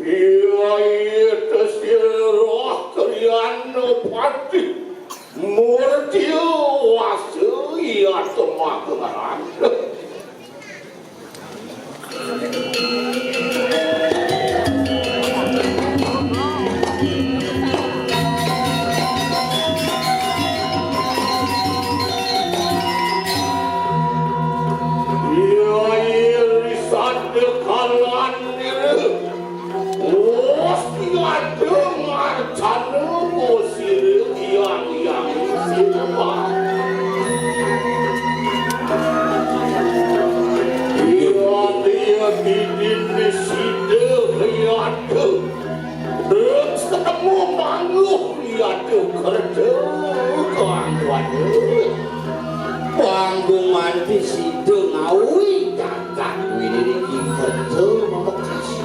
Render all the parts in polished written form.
Iya itu sirah kalian pati murtiu wasu iya temageran. Panggungan di situ ngawi kakak ini kerja memekasi.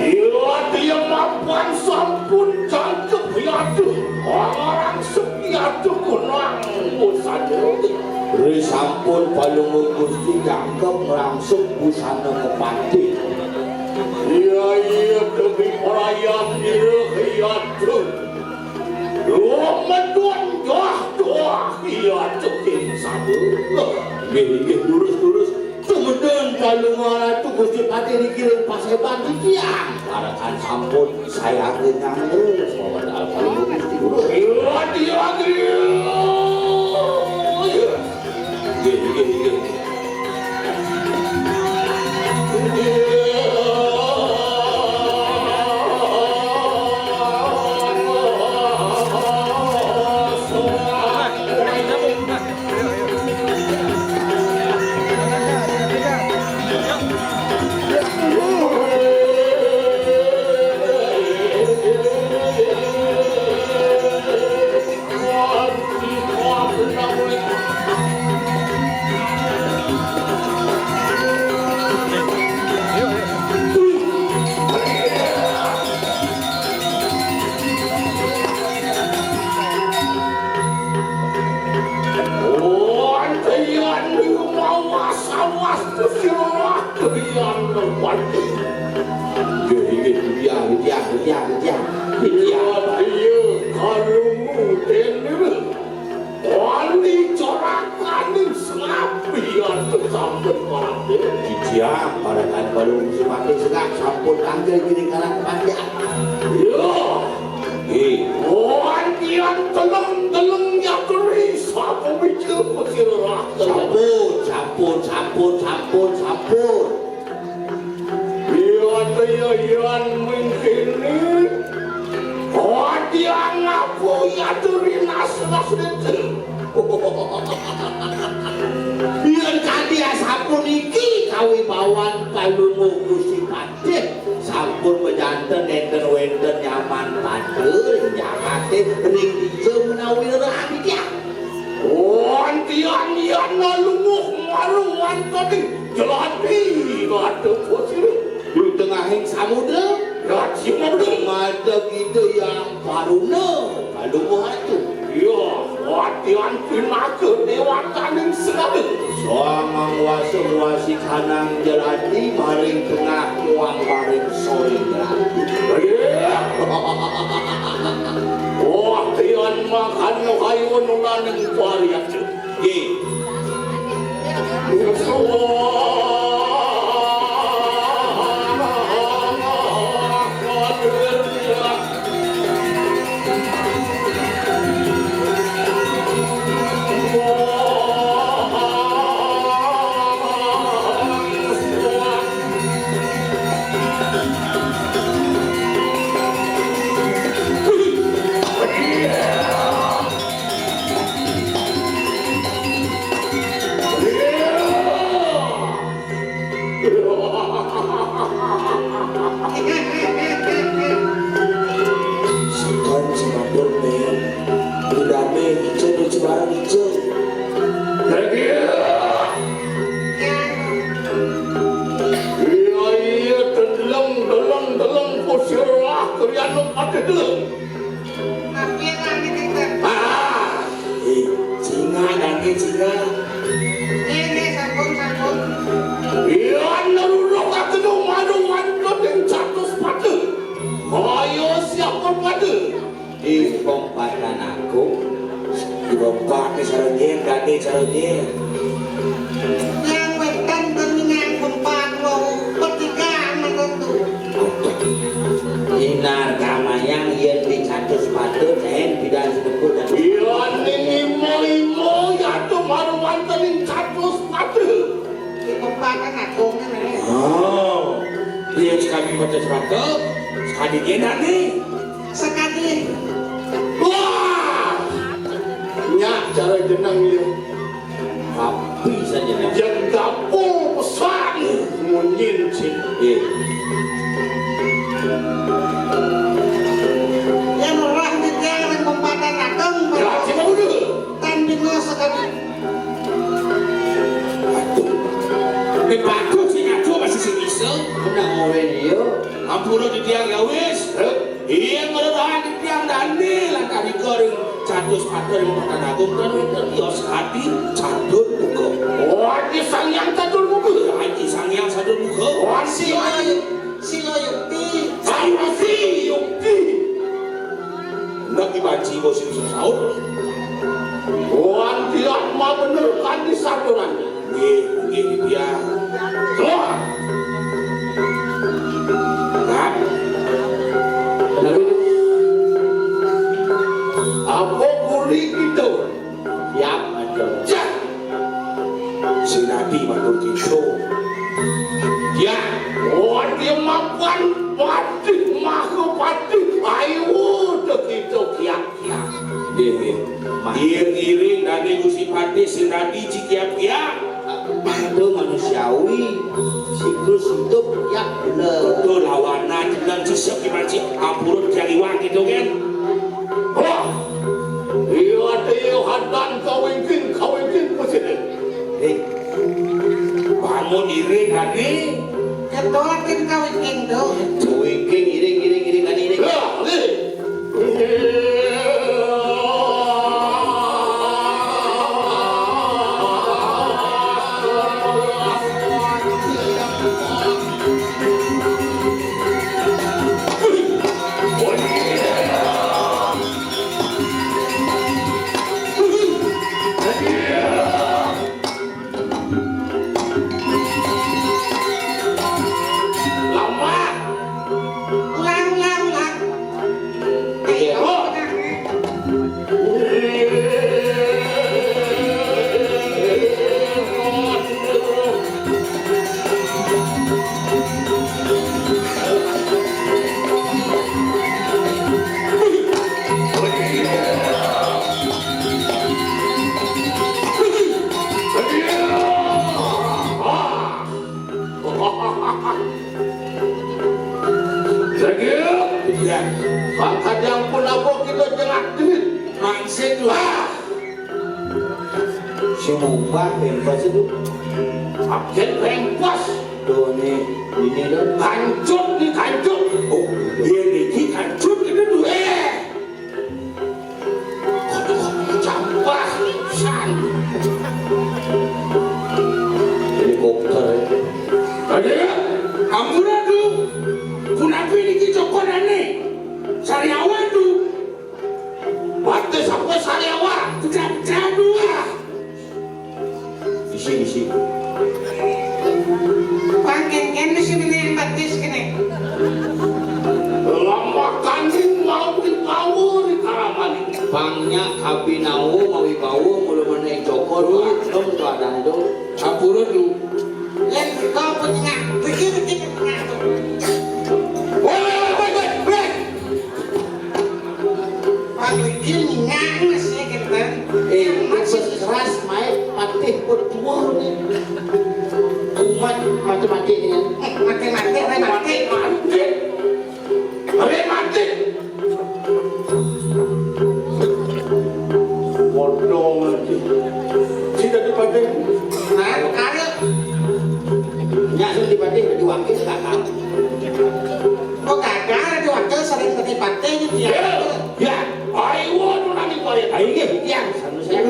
Iya dia mapan sampun cangkep yaitu orang sepiatu kunang busana. Sampun balung gusti cangkep langsung busana kepati. Iya demi perayaan yaitu. Menduan doa iya cekin sabu. Gih lurus. Kemudian balung mana tuh gusti pati dikirim paseban dikiang. Karakan sampun saya kenyang terus. Padahal balung gusti lurus. Iya dia Gih. Agung dibompak ke sarangnya gade sarangnya yang wetan dengan pempat lo ketika menentu inar kamayang yang dicatus patut bidan sedekut dan Iya ning imo ya tuh maru mantening catus patu. di pempat kan agung kan oh dia sekali baca sepatu sekali dia nanti sekali Wah! Nyak cara jenang ya. tapi saja nih Yang dapur pesan munyincin. yang orang di jalan pempatan agung Ya cuma udah. dan bingung sekali Ini bagus sih ngaco masih sih bisa. Menang ngomongin dia. Ampun di tiang ya wis. Iya ngerohan di tiang dani lah kali goreng catus patur yang makan agung dan terkios hati catur buka. Wah, di sang yang tadur muka. Haji sang yang catur buka. Wah, si silo yukti saya si yukti. Nak dibanci bos itu sahur. Wah, dia mau bener kan di saduran. Gih dia. Wah, Nah, apa gurih itu? siap aja. Cak. Si Nabi matur gitu. Ya, Wah, dia makan pati, makan pati. Ayo, begitu kiak-kiak. iring-iring dari Gusti Pati si Nabi cikiap-kiap. Itu manusiawi siklus hidup ya bener Betul lawanan dan sisap gimana sih ampurut jariwang gitu kan. Wah, iya dia hadan kawin pesini. Bangun iring tadi ketolakin kawin kendo cuingking iring kan ini Ya, nih. Lama. lang ayo ya Angkat yang pun apa kita jenak duit. mangsit lah. si mubah bebas itu Agen pengpas. tuh nih ini kan Kancut nih kancut. Oh, dia niki kancut kita dulu. Campah. San. helikopter ya. Tadi Ampura tuh, kunapi niki cokonane. Sariawan tuh, batu sampai sariawan. pecah dua. isi pangkin kendo si bener batis kene Lama kancing mau dibawa di karamani. pangnya kabinawo mawi bawo mulu mana cokor dong keadaan itu Ampura tuh, yang kau punya pikir Weh. pikir nyangas ya kita masih keras main patih berdua nih umat mati ini mati Mati. Bodoh lagi. Tidak dipakai. nah ayo nyasuk di patih di wakil kakak kok gagal di wakil sering ketipate gitu ya Ya, ayo nunani kaya. ayo yang sanu saya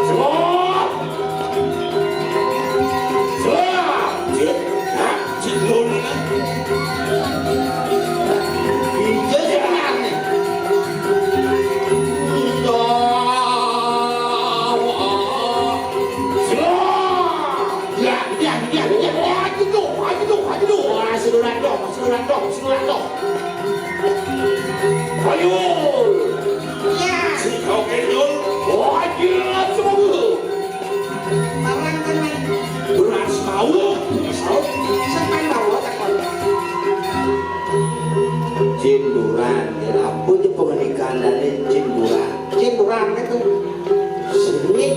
Semua. kandane Cinduran. Cinduran itu. Sini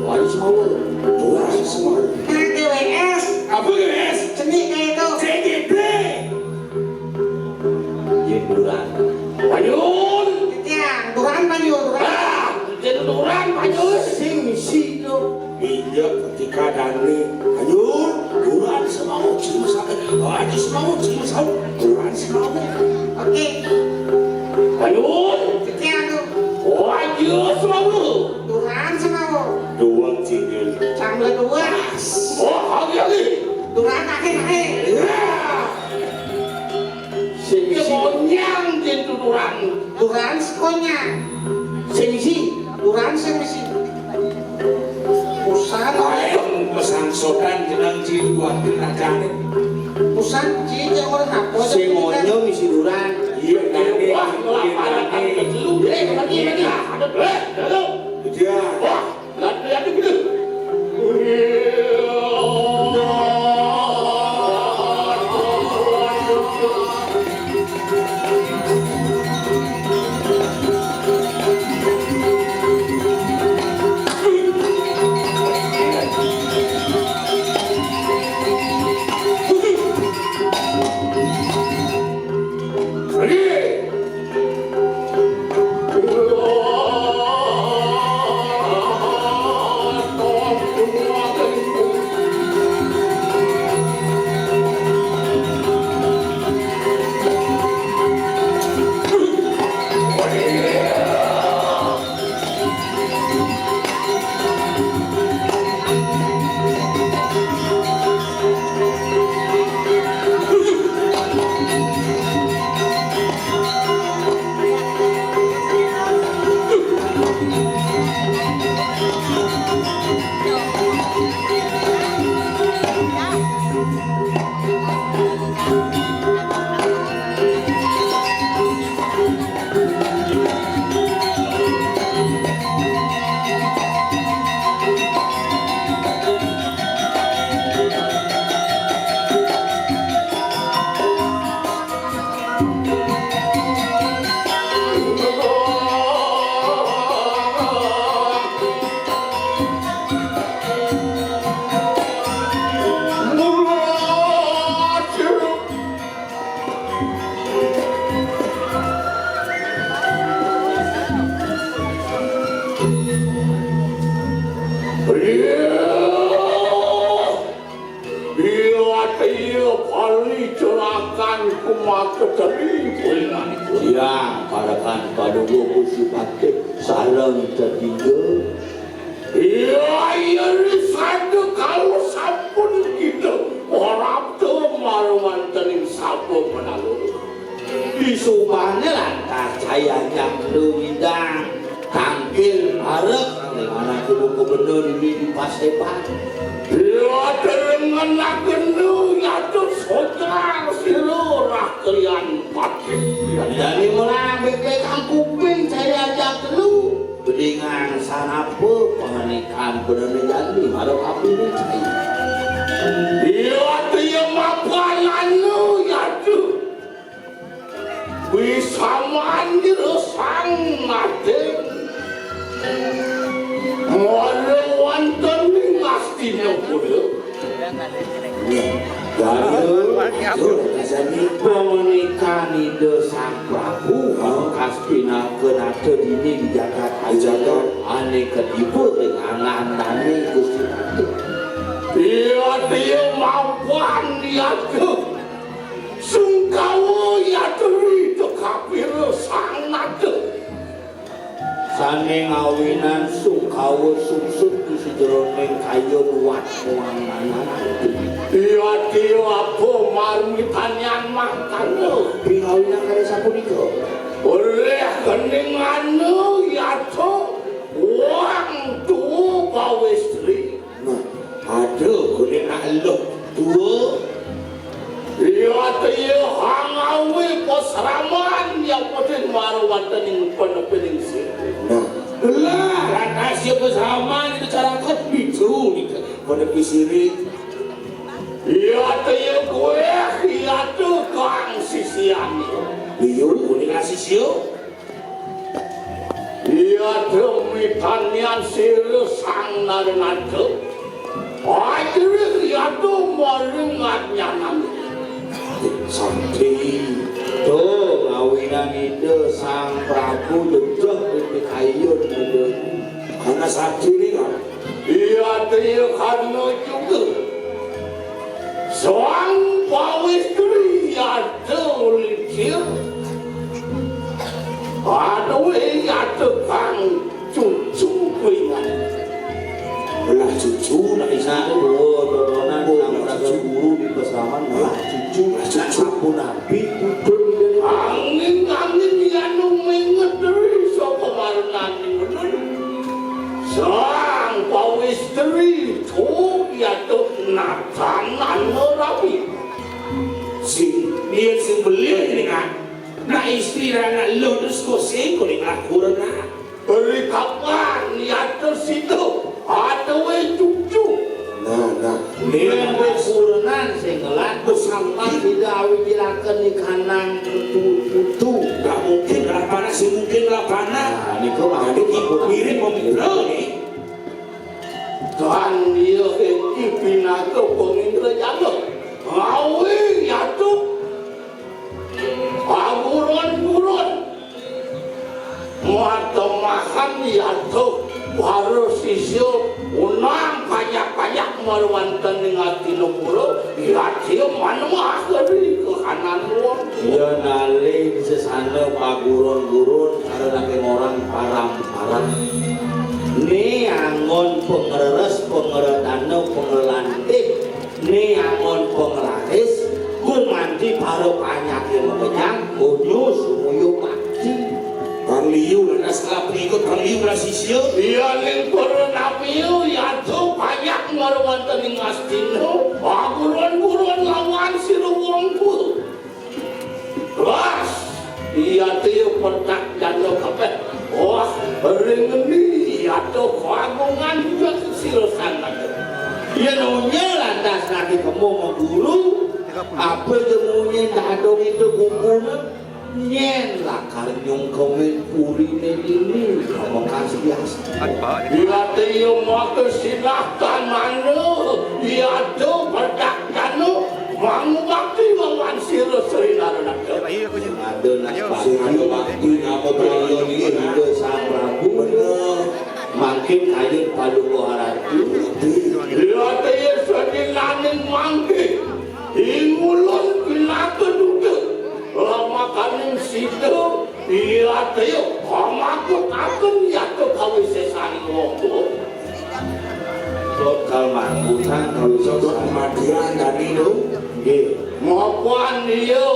wali semua durang semua. Nah, GWS. Apa guys? Seni kayak itu. CGP. Cinduran. Payun. Tiang, duran Bayu, duran. Ah, Cinduran Payun. Sing sino. Iya ketika Dani Payun. Duran semau ciusan. Aja semau ciusan. Duran semau. Oke. Payun. Tiang tuh. Aja semau. Duran sama lo. Dua tinggal. Sambil dua. Oh, lagi. Duran akhir-akhir. Sing Kebonyang di Duran. Duran sekonya. sing Duran semisi. Pusat. Ayam pesan sodan jenang ciluan kena jane. Pusat cija orang apa? sing onyo misi Duran. Iya Dani. Wah, ngelaparan lu deh. Lagi. Ada deh. Iya. Wah, lihat gitu. Ya, parakan padugo kusipate sareng tertinggal. Iya, satu kalau sampun gitu orang tuh malu mantenin sapu penalur. Disubahnya lantar saya yang luwidang tampil arek dengan anak ibu gubernur ini di Pasepan. Ya dengan agenu ya tuh saudara silurah kalian pakai. Dari mulai BPK kuping saya ajak lu bedingan sanape pengenikan bener jadi marok api ini saya. Ya dia mapalan lu ya tuh bisa mandir sang nade. Mau wonten pasti nopo. Jadi pernikahan itu sang Prabu Kaspina kena terdini di Jakarta jaga aneh ketipu dengan landani Gusti Ratu. Dia mapan dia tuh sungkawa ya tuh itu kapir sangat tuh. Sane ngawinan sungkawa sungsut di sejeroning kayun wat muanganan. Dia apa marmitannya makan lo. Pingawinan kaya sapunika. Oleh keningan lo ya tuh uang tuh bawa istri. Nah, ada kuning lo tua. Dia hangawi posraman yang penting maruan tening pening sih. Nah, Lah, rahasia bersama itu cara kat bitu nih pada pisiri. Iya gue, iya tuh kang sisian. Liur kuning kasih sio. Iya demi tanian sirih sang narenade. Akhirnya iya tuh maringatnya nanti. Santi tuh ngawinan itu sang Prabu dedek di kayun itu karena sakti ini kan Iya dia karena juga sang pawistri ada licir ada ada kang cucu kuingan belah cucu nak isa dodonan sang Prabu guru di pesaman belah cucu pun nabi angin yang menget dari sopo marnani bener sang pawistri tuh ya tuh natanan rapi sing dia sing beli ini kan na istri rana lo terus kok sing kau ngelakuin na beri kapan ya tuh situ ada cucu Dia berkurenan sehingga sampai tidak awirakan di kanan itu gak mungkin lapana sih mungkin lapana ini kok ada mirip pemimpin nih dan dia ipina ke pemimpin jaga awe ya tuh buron mata makan ya tuh harus isu unang banyak marwantan dengan tinupuro ya dia mana dari ke kanan luar dia nali sesana paguron-guron ada lagi orang parang ini angon pengeres pengeretano pengelantik ini angon pengelaris kumanti baru banyak yang mengenyang kunyus muyu mati Bang Liu dan setelah berikut Bang Liu dan sisio iya yang pernah piu ya tuh banyak marwantan dengan astino paguron-guron lawan siruwongku terus iya tuh pernah jatuh kapet wah beringeni ya tuh kagungan juga sirusan lagi ya nanya lantas nanti kamu mau guru apa jemunya dadong itu kumpulnya nyen lah karnyong kawin urine ini kamu kasih biasa iya tuh mau kesilahkan mana iya tuh berdakkan mangu bakti lawan sirus-sirus ada nasib ada bakti apa beliau ini ada sang Prabu makin kayun palu koharati iya tuh sedilaning mangke ingulun bila keduduk makanin situ iya tuh kamakut akan ya tuh kawin sesari wongku total mangkutan kalau Sodok kematian tadi itu maupun dia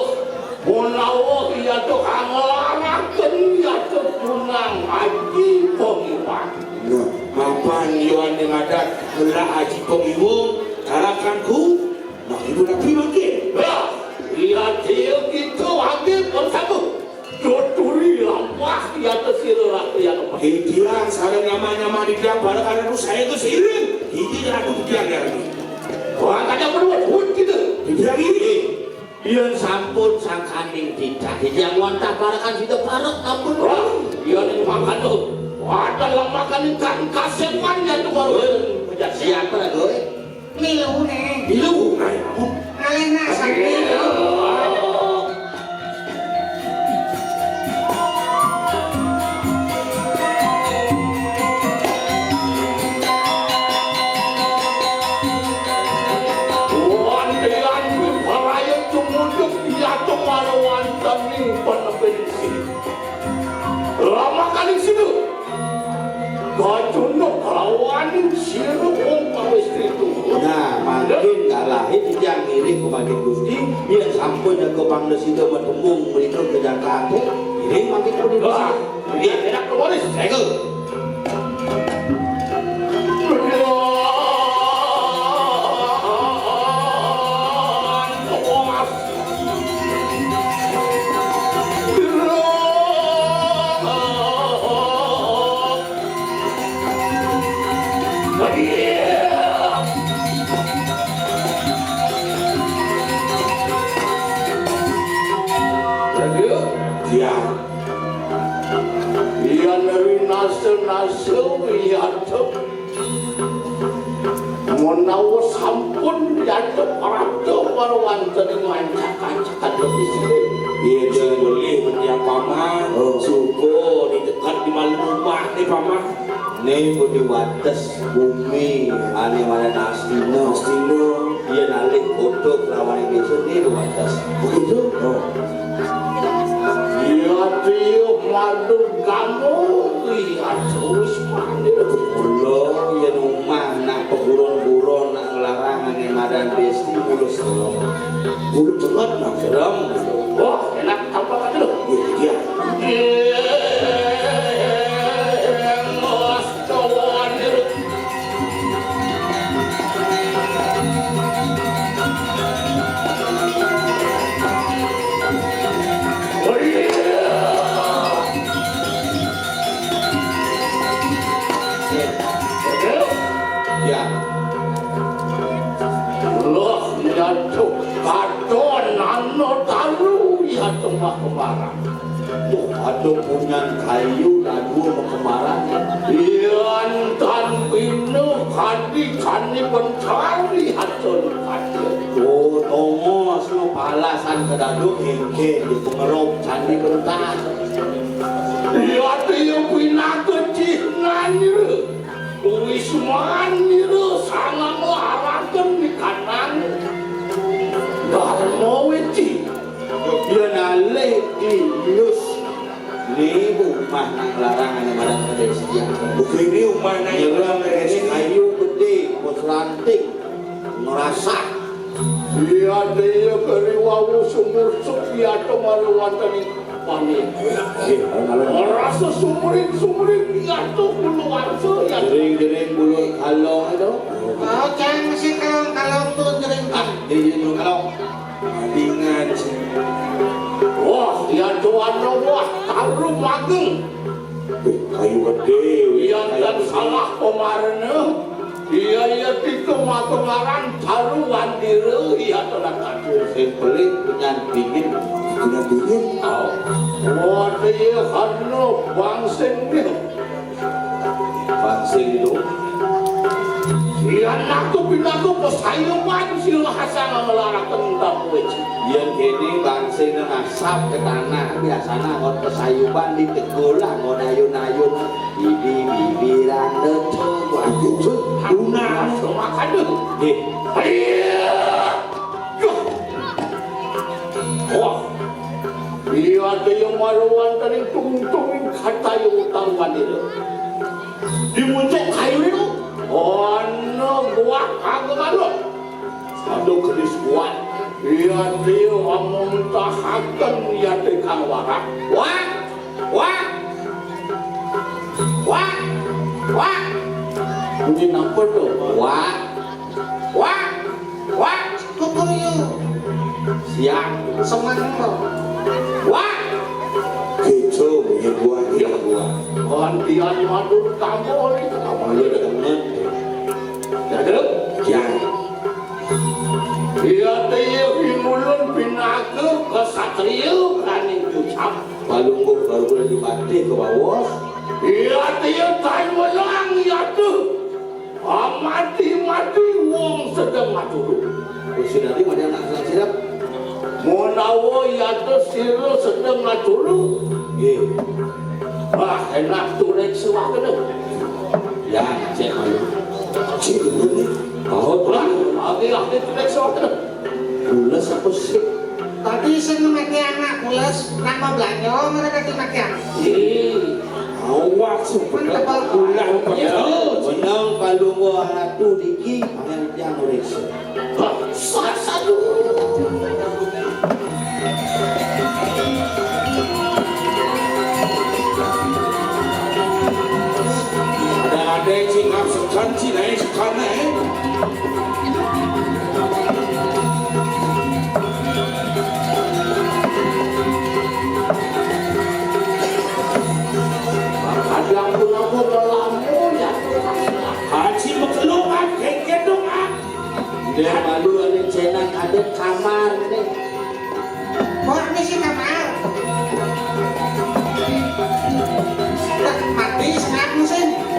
munawah iya tuh kangelarakan ya tuh punang haji pengiwan mapan yuan yang ada belah haji pengiwung karakanku nah ibu nabi makin iya dia gitu hadir bersama tuturi lampah ya tuh sirah yang apa hidiran sarang nama-nama di dalam barang karena saya itu seiring ini aku bilang ya ini orang ada berdua gitu dibilang ini Iyan sampun sang kaning tidak yang wantah barakan situ barok ampun iya nih makan tuh ada yang makan ikan kasepannya tuh baru siapa gue Milu nih. bilu nah ya ampun Alena sampai lama kali situ kacunok kawan siru kau istri itu nah makin kalah itu yang ngiring kepada Gusti dia sampun yang kepangles itu bertembung berikut ke Jakarta ini makin berdua dia tidak kewaris saya sewiyatu menawa sampun yatu paratu warwanten ngancak-ancakan lebih sini Iya jangan boleh mendiang paman Suko di dekat di malam rumah nih paman Nih di wates bumi ane mana Astino dia nalik foto kerawan ini di wates begitu iya dia madu kamu iya terus pandir ulo ya rumah nak peburon-buron nak ngelarangan yang madan desi mulus bulu cengat nak serem wah enak tanpa kata lu iya kemaran tuh ada punya kayu dan dua kemaran ian dan bina kani pencari hasil oh tomo semua palasan kedaduk hengke di pengerup candi bentar iya dia bina kecinan wisman sangat mengharapkan di kanan Dharma Witi dia nalik di Yus ini rumah nak larangan yang ada pedestrian Begini rumah naik nyerang dari kayu gede bos ranting ngerasa dia keriwawu sumur-sumur atau maluwatan panik merasa sumurin dia tuh keluar saya dering bulu kalong itu Oh, jangan mesti kalong tuh jering. jadi bulu kalong Adingan sih wah dia tuan wah taruh mageng Kayu gede dia dan salah kemarin iya di kemarin taruhan diri iya telah kacau saya beli punya dingin wah dia karena bangsing dia bangsing itu iya naku pindaku pesayuman sila hasan melarang tentang wajib yang kini bangsing asap ke tanah biasanya ngon pesayuban di tegulah ngon ayun-ayun bibi-bibiran coba gitu Luna semua kadu wah iya ada yang maluan tadi tungtungin kata yang utangkan itu dimuncul kayu itu oh no gua kagak malu ada keris kuat iya dia memuntahkan iya dekang warak wah ini apa tuh wah Kukuyu siang semangat lo. wah Keco ya gua gantian madu kamu ini kamu lu dengan jadi ya iya dia himulun pinaku ke satria berani ucap balunggu baru boleh dibati ke bawah iya dia tak melang ya tuh mati wong sedang mati sudah di mana anak sedang sirap Monawo ya tuh siru sedang mati wah enak tuh rek suah kena ya cek malu Cik ini oh lah lagi tuh rek suah kena bulas apa sih Tadi saya ngemaki anak pulas nama belanja mereka dimaki anak. awak sebenarnya pulang menang balunggu anak tuh diki panggil dia nulis satu ada yang singap sekan Cina sekan yang punya dalammu ya Haji mengeluarkan kengket doa dia malu ada cenak ada kamar nih Kok ini sih kamar? Mati sengat mesin.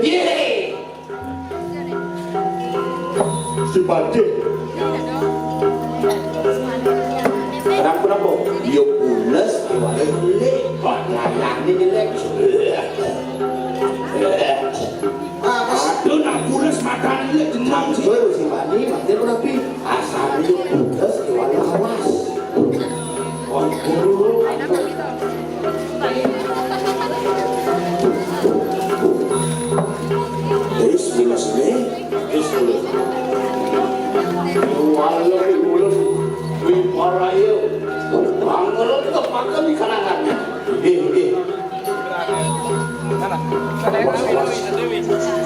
Ye. Si Bade. Kenapa? Dia pulas, dia ada jelek. Badannya jelek. Aduh, nak pulas makan dia jenang sih. Baru si Bade, maksudnya berapa? Asal dia pulas, dia ada awas. Bismillah sini. Bismillah. Walau diulus di paraya, bangun kepakan di kanangannya.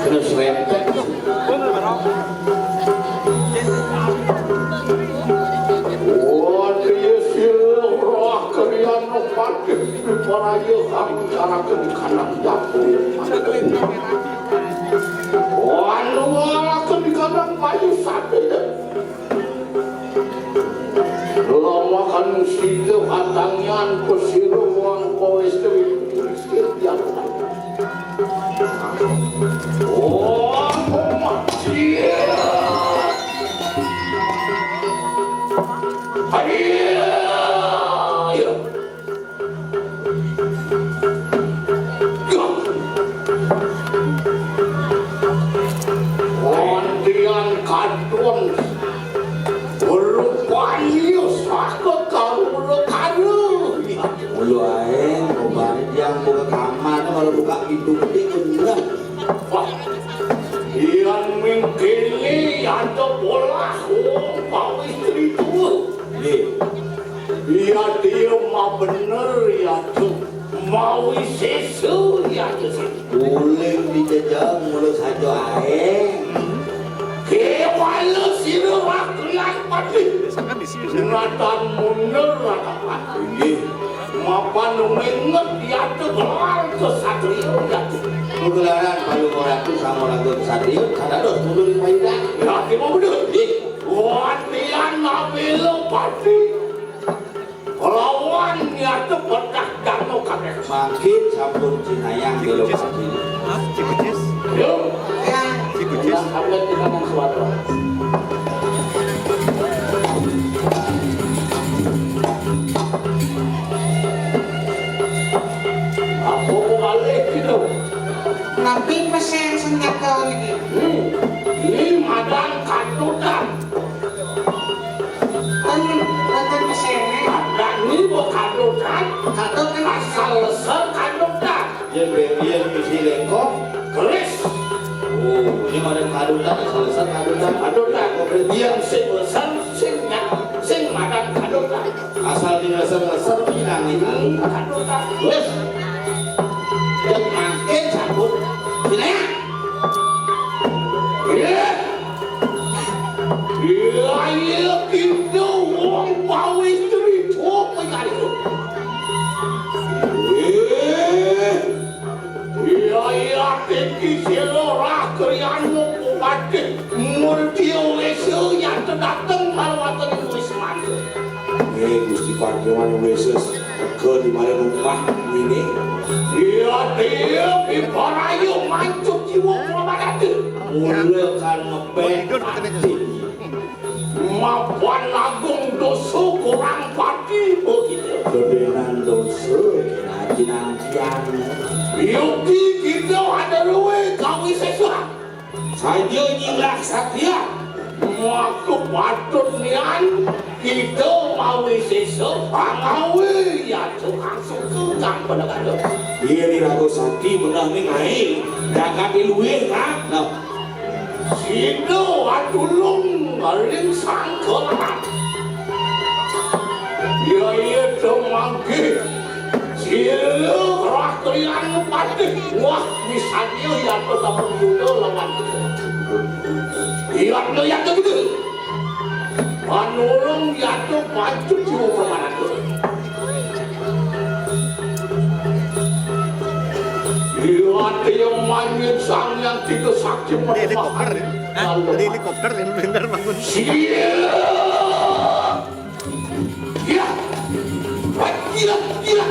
Terus rempet. Oh, dia sirah kalian pakai di paraya, kami cara ke kanan dapur. Walau akan di kanan bayu sampai dah. Lama kan situ katangnya pesiro uang poes itu setiap. Oh, mati. Ayo. Ondian kadon berupaya sakit kamu karu. Mulu aing, obat yang buka kamar, kalau buka pintu gede bener. Yang mengkini ada bola bau istri tu. Ya dia mau bener ya tu mau sesu ya tu. Boleh dijajah mulu saja aing. Kewala sirah kalian pati. Natan mundur rata pati. Mapan menget ya tu kelar ke satrio ya tu. Kegelaran palu orang tu sama orang tu satrio, kada dos mundurin payudan. Ya dia mau bener. Wadian nabilo pati. Lawan ya tu pedak dano kabeh. Makin sampun cinayang di lokasi. Yo. Ya, Nah, upload di kanan suara. Aku balik gitu. nabi pesen senjata ini. Ini madang kadutan. Kan pesennya. Madang ini bukan kadutan. Kado kan Asal sekadutan. Yang misi lengkok. Keris. Oh, ini ada kadutan, selesai kadutan. Kadutan. Yang sing besar, sing madang kadutan. Asal di lesar-lesar bilang ini. Kadutan. Wes. Yang makin sabut. Cinayang. Iya. Iya, kita orang bau istri tua penyari itu. Iya, tinggi selera kerianu kubati. Murtio wesu yang terdatang malwatan wisman. Gusti Parkeman Yesus ke di mana rumah ini? Iya, dia biparayu mancuk jiwa purabadati. Mula kan ngepek pati. Mapuan agung dosa kurang pati begitu. Kebenan dosa, nanti-nantian. Yuki kita ada luwe kami sesuai. Saja nyinglah satria. Waktu patut nian kita mau sesuai. Pangawe ya tukang suku kang penegak. Dia ni ragu sakti menang ni ngai. Jaga piluwe kan? Nah, Sino atulong maling sangkot. Ya itu mangki. Sino rakyat pati. Wah misalnya ya tetap berjudo lawan kita. Iya no ya tu gitu. Manulung ya tu maju jiwa kemana tu. Iya dia main sang yang tiga saksi Helikopter, Lalu. ada helikopter yang benar bangun. Siap! Ya! Gila! Gila!